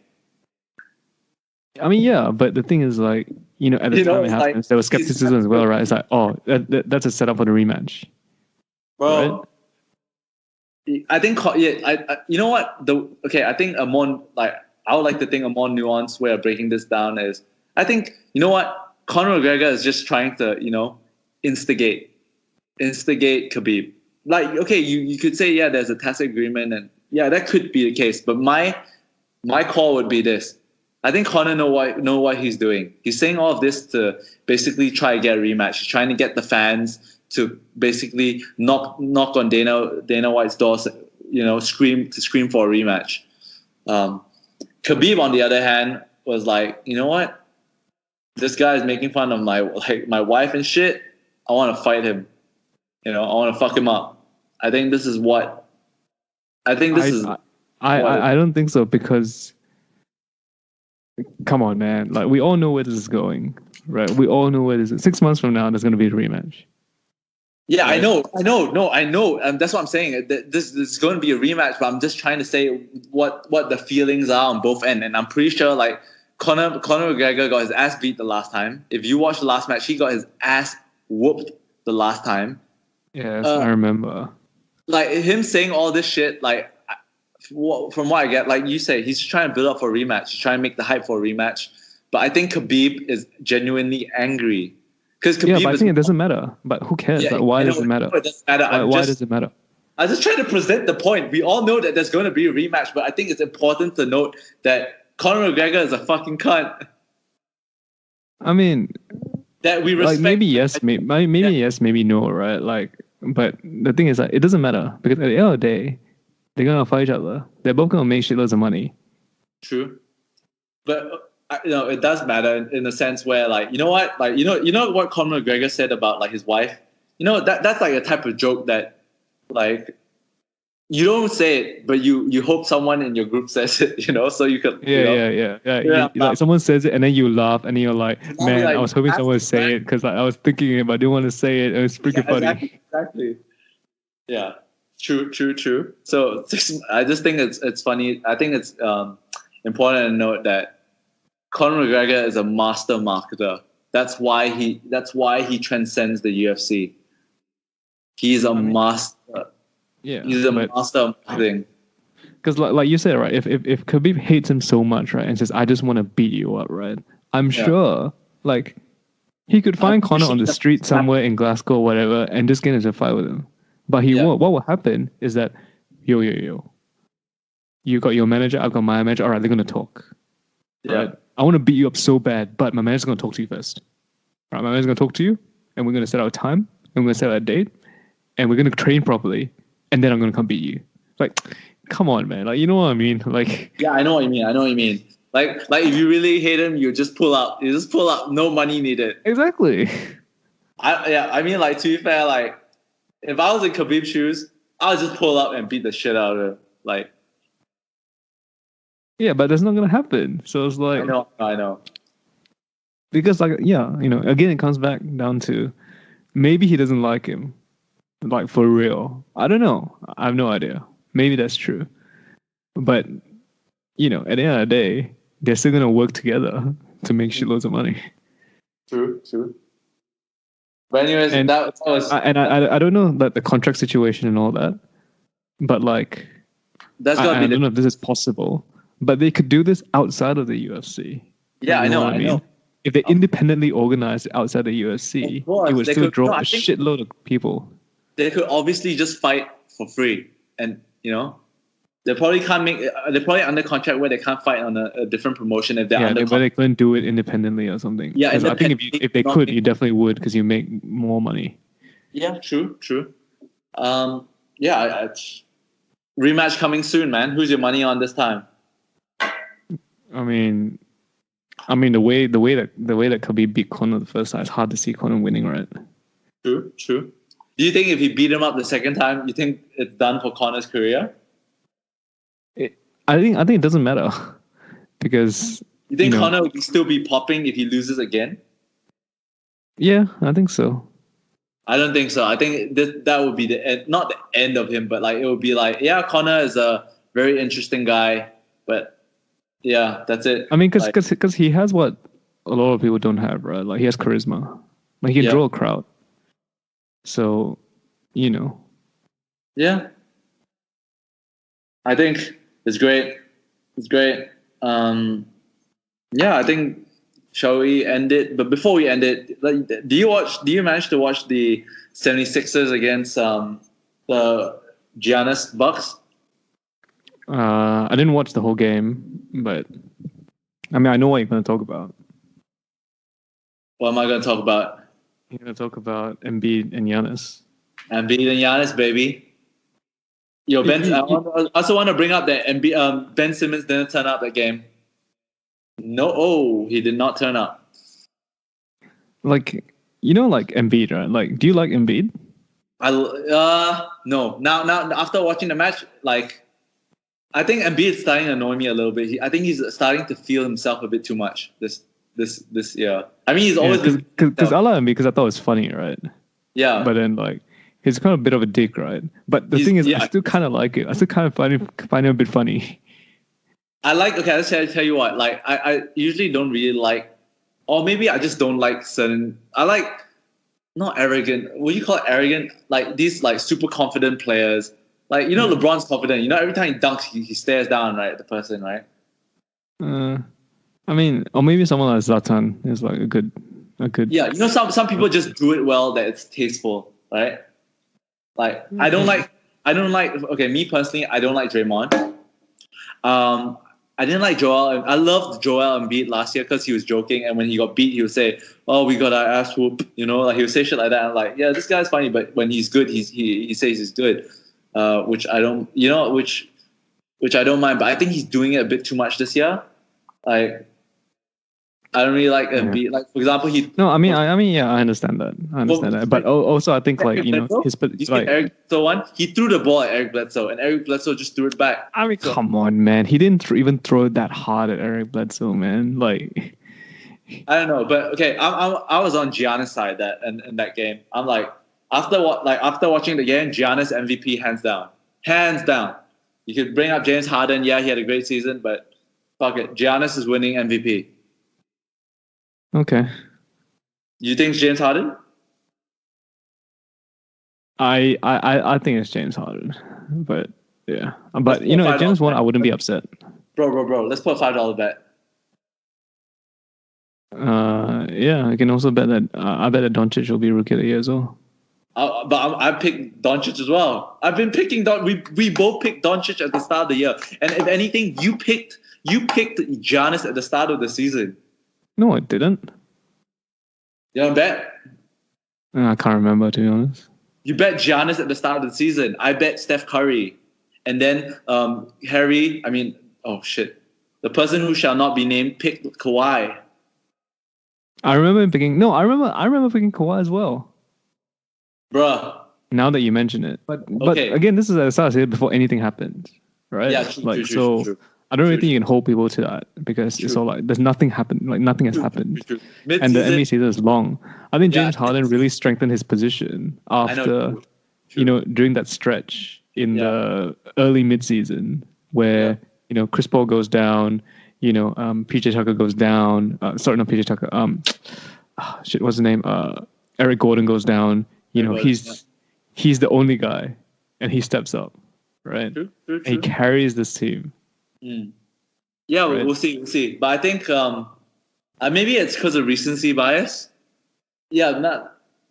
I mean, yeah, but the thing is, like, you know, at the time it happens, like, there was skepticism as well, right? It's like, oh, that's a setup for the rematch, bro. Right? I think, you know what? I think a more like I would like to think a more nuanced way of breaking this down is, I think, you know what, Conor McGregor is just trying to, you know, instigate Khabib. Like, okay, you could say, yeah, there's a tacit agreement, and yeah, that could be the case. But my call would be this. I think Conor know what he's doing. He's saying all of this to basically try to get a rematch. He's trying to get the fans to basically knock on Dana White's doors, you know, scream for a rematch. Khabib, on the other hand, was like, you know what? This guy is making fun of my wife and shit. I want to fight him. You know, I want to fuck him up. I think this is what. I don't think so, because, come on, man. Like, we all know where this is going, right? We all know where this is. 6 months from now, there's going to be a rematch. Yeah, right? I know. And that's what I'm saying. This is going to be a rematch, but I'm just trying to say what the feelings are on both ends. And I'm pretty sure, like, Conor McGregor got his ass beat the last time. If you watch the last match, he got his ass whooped the last time. Yes, I remember. Like, him saying all this shit, like, from what I get, like you say, he's trying to build up for a rematch. He's trying to make the hype for a rematch. But I think Khabib is genuinely angry. Because Khabib but I think it doesn't matter. But who cares? Yeah, like, why does it matter? It doesn't matter. Why does it matter? I was just trying to present the point. We all know that there's going to be a rematch, but I think it's important to note that Conor McGregor is a fucking cunt. I mean, that we respect. Like, maybe yes, yes, maybe no, right? Like, but the thing is that it doesn't matter, because at the end of the day, they're gonna fight each other. They're both gonna make shitloads of money. True, but you know, it does matter in the sense where, like, you know what, like, you know what Conor McGregor said about, like, his wife. You know, that's like a type of joke that, like, you don't say it, but you hope someone in your group says it. You know, so you could. Yeah. Like, someone says it and then you laugh and then you're like, man, I was hoping someone would say it, because like, I was thinking it, but I didn't want to say it. It was freaking funny. Exactly. Yeah. True. So I just think it's funny. I think it's important to note that Conor McGregor is a master marketer. That's why he transcends the UFC. He's a master. Yeah, he's a master of marketing. Because like you said, right? If Khabib hates him so much, right, and says, "I just want to beat you up," right? I'm sure, like, he could find Conor on the street somewhere in Glasgow or whatever and just get into a fight with him. But he won't. What will happen is that, yo, you got your manager, I've got my manager. All right, they're gonna talk. Yeah. Right? I want to beat you up so bad, but my manager's gonna talk to you first. All right, my manager's gonna talk to you, and we're gonna set out a time, and we're gonna set out a date, and we're gonna train properly, and then I'm gonna come beat you. Like, come on, man. Like, you know what I mean? Like, yeah, I know what you mean. Like if you really hate him, you just pull out. No money needed. Exactly. I mean, like, to be fair, like, if I was in Khabib's shoes, I would just pull up and beat the shit out of him. Like, yeah, but that's not gonna happen. So it's like, I know. Because, like, yeah, you know, again, it comes back down to, maybe he doesn't like him, like, for real. I don't know. I have no idea. Maybe that's true. But, you know, at the end of the day, they're still gonna work together to make shitloads of money. True. But anyways, that was... I don't know, like, the contract situation and all that, but, like, I don't know if this is possible, but they could do this outside of the UFC. Yeah, I know. If they independently organized outside the UFC, it would still draw a shitload of people. They could obviously just fight for free, and, you know, they probably can't make. They're probably under contract where they can't fight on a different promotion if they're under contract. But they couldn't do it independently or something. Yeah, I think if they could, you definitely would, because you make more money. Yeah, true. Rematch coming soon, man. Who's your money on this time? I mean, the way that Khabib beat Conor the first time, it's hard to see Conor winning, right? True. Do you think if he beat him up the second time, you think it's done for Conor's career? I think it doesn't matter because You think Conor would still be popping if he loses again? Yeah, I think so. I don't think so. I think that would be the end, not the end of him, but like it would be like, yeah, Conor is a very interesting guy, but yeah, that's it. I mean, because he has what a lot of people don't have, right? Like he has charisma, like he can draw a crowd. So, Yeah, I think it's great. It's great. Yeah, I think. Shall we end it? But before we end it, like, do you manage to watch the 76ers against the Giannis Bucks? I didn't watch the whole game, but I mean, I know what you're going to talk about. What am I going to talk about? You're going to talk about Embiid and Giannis. Embiid and Giannis, baby. Yo, Ben. I also want to bring up that Ben Simmons didn't turn up that game. No, he did not turn up. Like, like Embiid, right? Like, do you like Embiid? No. Now after watching the match, like, I think Embiid is starting to annoy me a little bit. I think he's starting to feel himself a bit too much this year. I mean, he's always because I like Embiid because I thought it was funny, right? Yeah. But then like he's kind of a bit of a dick, right? But the thing is, I still kind of like it. I still kind of find it a bit funny. Let's tell you what, like, I usually don't really like, or maybe I just don't like I like, not arrogant, what do you call it, arrogant? Like, these, like, super confident players. Like, LeBron's confident. Every time he dunks, he stares down, right, at the person, right? I mean, or maybe someone like Zlatan is, like, a good... Yeah, some people just do it well, that it's tasteful, right? Like, I don't like, okay, me personally, I don't like Draymond. I didn't like Joel. I loved Joel Embiid last year because he was joking, and when he got beat, he would say, "Oh, we got our ass whooped," like he would say shit like that. And like, yeah, this guy's funny, but when he's good, he says he's good, which I don't, which I don't mind. But I think he's doing it a bit too much this year. Like, I don't really like Embiid. Like, for example, yeah, I understand that. But also, I think like his like Eric Bledsoe one, he threw the ball at Eric Bledsoe, and Eric Bledsoe just threw it back. I mean, come on, man, he didn't even throw it that hard at Eric Bledsoe, man. Like, I don't know, but okay, I was on Giannis' side in that game. I'm like, after watching the game, Giannis MVP hands down. You could bring up James Harden, yeah, he had a great season, but fuck it, Giannis is winning MVP. Okay. You think it's James Harden? I think it's James Harden, but yeah. But if James won, I wouldn't be upset. Bro, let's put a $5 bet. Yeah, I can also bet that I bet that Doncic will be Rookie of the Year as well. But I picked Doncic as well. I've been picking we both picked Doncic at the start of the year, and if anything, you picked Giannis at the start of the season. No, I didn't. You want to bet? I can't remember, to be honest. You bet Giannis at the start of the season. I bet Steph Curry. And then the person who shall not be named picked Kawhi. I remember picking Kawhi as well. Bruh. Now that you mention it. But again, this is as I said before anything happened. Right? Yeah, true. I don't really think you can hold people to that because it's all like there's nothing happened, like nothing has happened, and the NBA season is long. I think James Harden really strengthened his position after, during that stretch in the early mid-season where Chris Paul goes down, PJ Tucker goes down. Sorry, not PJ Tucker. What's his name? Eric Gordon goes down. He's the only guy, and he steps up, right? True. And he carries this team. Yeah, right. We'll see. But I think maybe it's because of recency bias. Yeah,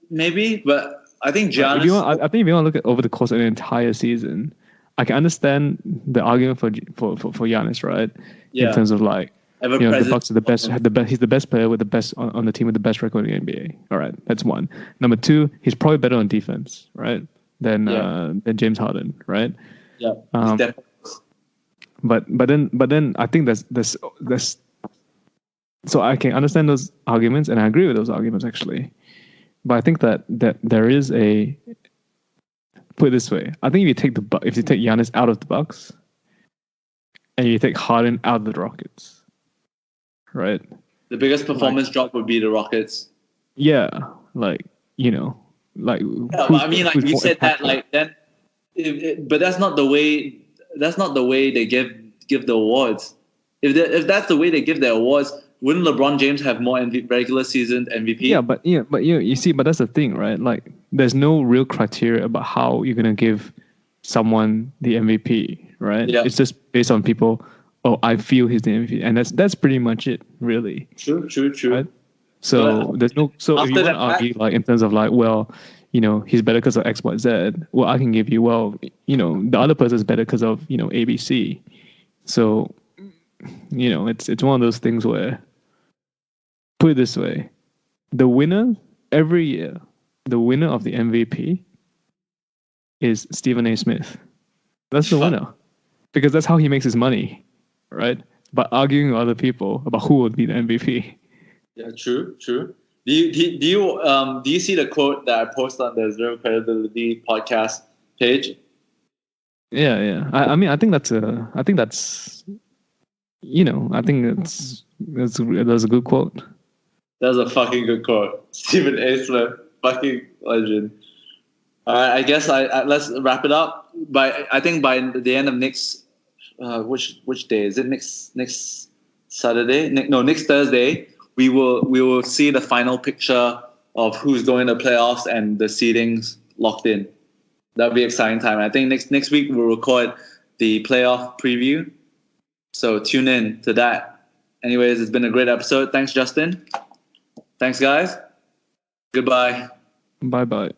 maybe, but I think Giannis. I think if you want to look at over the course of an entire season, I can understand the argument for Giannis, right? Yeah. In terms of like, the Bucks are the best. He's the best player with the best on the team with the best record in the NBA. All right, that's one. Number two, he's probably better on defense, right? Than James Harden, right? Yeah. Definitely. But then I think there's so I can understand those arguments and I agree with those arguments actually. But I think that there is a, put it this way, I think if you take Giannis out of the Bucks, and you take Harden out of the Rockets, right? The biggest performance drop would be the Rockets. Yeah, like Yeah, but I mean, like you said that, like then, but that's not the way. That's not the way they give the awards. If that's the way they give their awards, wouldn't LeBron James have more regular season MVP? Yeah, but you see, but that's the thing, right? Like, there's no real criteria about how you're gonna give someone the MVP, right? Yeah. It's just based on people. Oh, I feel he's the MVP, and that's pretty much it, really. True. Right? So there's no. So if you want to argue, like, in terms of like, well, he's better because of X, Y, Z. Well, I can give you, well, the other person is better because of A, B, C. So, it's one of those things where, put it this way, the winner every year, the winner of the MVP is Stephen A. Smith. That's the winner, because that's how he makes his money, right? By arguing with other people about who would be the MVP. Yeah, true. Do you see the quote that I posted on the Zero Credibility podcast page? Yeah. I think that's a good quote. That's a fucking good quote. Stephen A. Smith, fucking legend. All right, I guess let's wrap it up. I think by the end of next, which day is it? Next Saturday? Next Thursday. We will see the final picture of who's going to playoffs and the seedings locked in. That'll be an exciting time. I think next week we'll record the playoff preview. So tune in to that. Anyways, it's been a great episode. Thanks, Justin. Thanks, guys. Goodbye. Bye-bye.